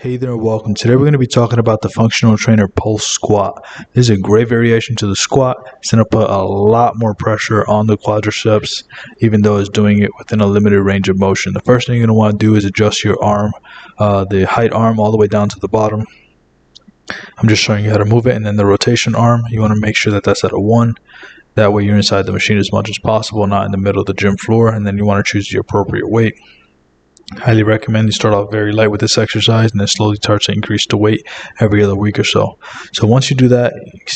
Hey there, welcome. Today we're going to be talking about the functional trainer pulse squat. This is a great variation to the squat. It's going to put a lot more pressure on the quadriceps, even though it's doing it within a limited range of motion. The first thing you're going to want to do is adjust your arm, the height arm all the way down to the bottom. I'm just showing you how to move it. And then the rotation arm, you want to make sure that that's at a 1. That way you're inside the machine as much as possible, not in the middle of the gym floor. And then you want to choose the appropriate weight. Highly recommend you start off very light with this exercise and then slowly start to increase the weight every other week or so. So once you do that,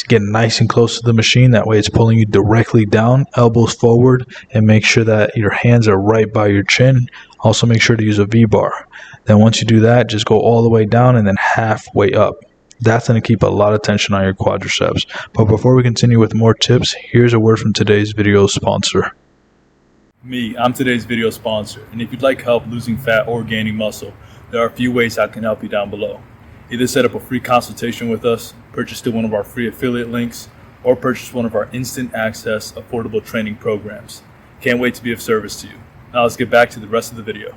get nice and close to the machine. That way it's pulling you directly down, elbows forward, and make sure that your hands are right by your chin. Also make sure to use a V-bar. Then once you do that, just go all the way down and then halfway up. That's going to keep a lot of tension on your quadriceps. But before we continue with more tips, here's a word from today's video sponsor. I'm today's video sponsor, and if you'd like help losing fat or gaining muscle, there are a few ways I can help you down below. Either set up a free consultation with us, purchase through one of our free affiliate links, or purchase one of our instant access affordable training programs. Can't wait to be of service to you. Now let's get back to the rest of the video.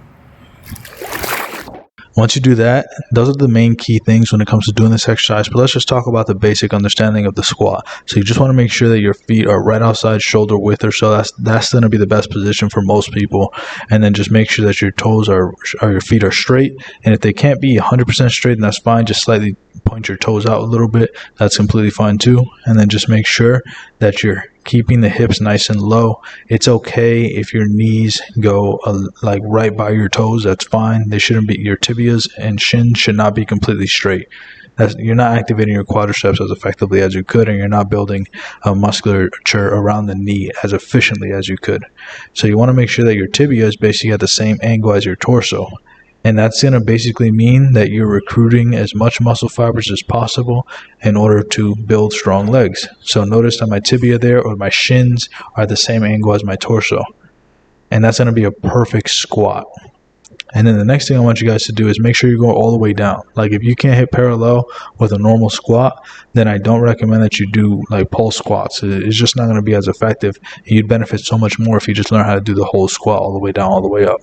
Once you do that, those are the main key things when it comes to doing this exercise. But let's just talk about the basic understanding of the squat. So you just want to make sure that your feet are right outside shoulder width or so. That's going to be the best position for most people. And then just make sure that your toes or your feet are straight. And if they can't be 100% straight, then that's fine. Just slightly point your toes out a little bit. That's completely fine too. And then just make sure that you're keeping the hips nice and low. It's okay if your knees go like right by your toes. That's fine. They shouldn't be. Your tibias and shins should not be completely straight. You're not activating your quadriceps as effectively as you could, and you're not building musculature around the knee as efficiently as you could. So you want to make sure that your tibia is basically at the same angle as your torso. And that's going to basically mean that you're recruiting as much muscle fibers as possible in order to build strong legs. So notice that my tibia there or my shins are at the same angle as my torso. And that's going to be a perfect squat. And then the next thing I want you guys to do is make sure you go all the way down. Like if you can't hit parallel with a normal squat, then I don't recommend that you do like pulse squats. It's just not going to be as effective. And you'd benefit so much more if you just learn how to do the whole squat all the way down, all the way up.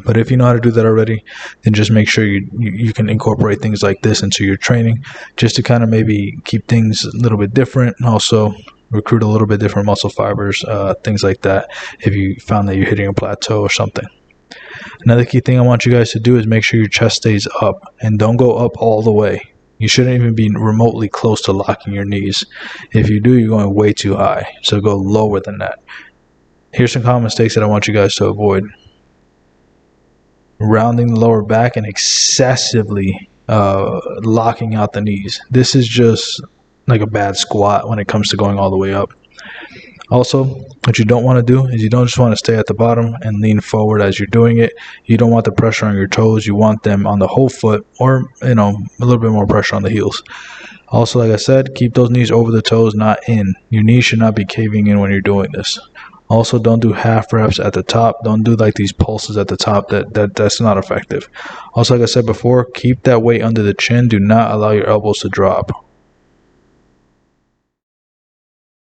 But if you know how to do that already, then just make sure you can incorporate things like this into your training just to kind of maybe keep things a little bit different and also recruit a little bit different muscle fibers, things like that, if you found that you're hitting a plateau or something. Another key thing I want you guys to do is make sure your chest stays up and don't go up all the way. You shouldn't even be remotely close to locking your knees. If you do, you're going way too high. So go lower than that. Here's some common mistakes that I want you guys to avoid. Rounding the lower back and excessively locking out the knees. This is just like a bad squat when it comes to going all the way up. Also, what you don't want to do is you don't just want to stay at the bottom and lean forward as you're doing it. You don't want the pressure on your toes. You want them on the whole foot or, a little bit more pressure on the heels. Also, like I said, keep those knees over the toes, not in. Your knees should not be caving in when you're doing this. Also, don't do half reps at the top. Don't do like these pulses at the top. That's not effective. Also, like I said before, keep that weight under the chin. Do not allow your elbows to drop.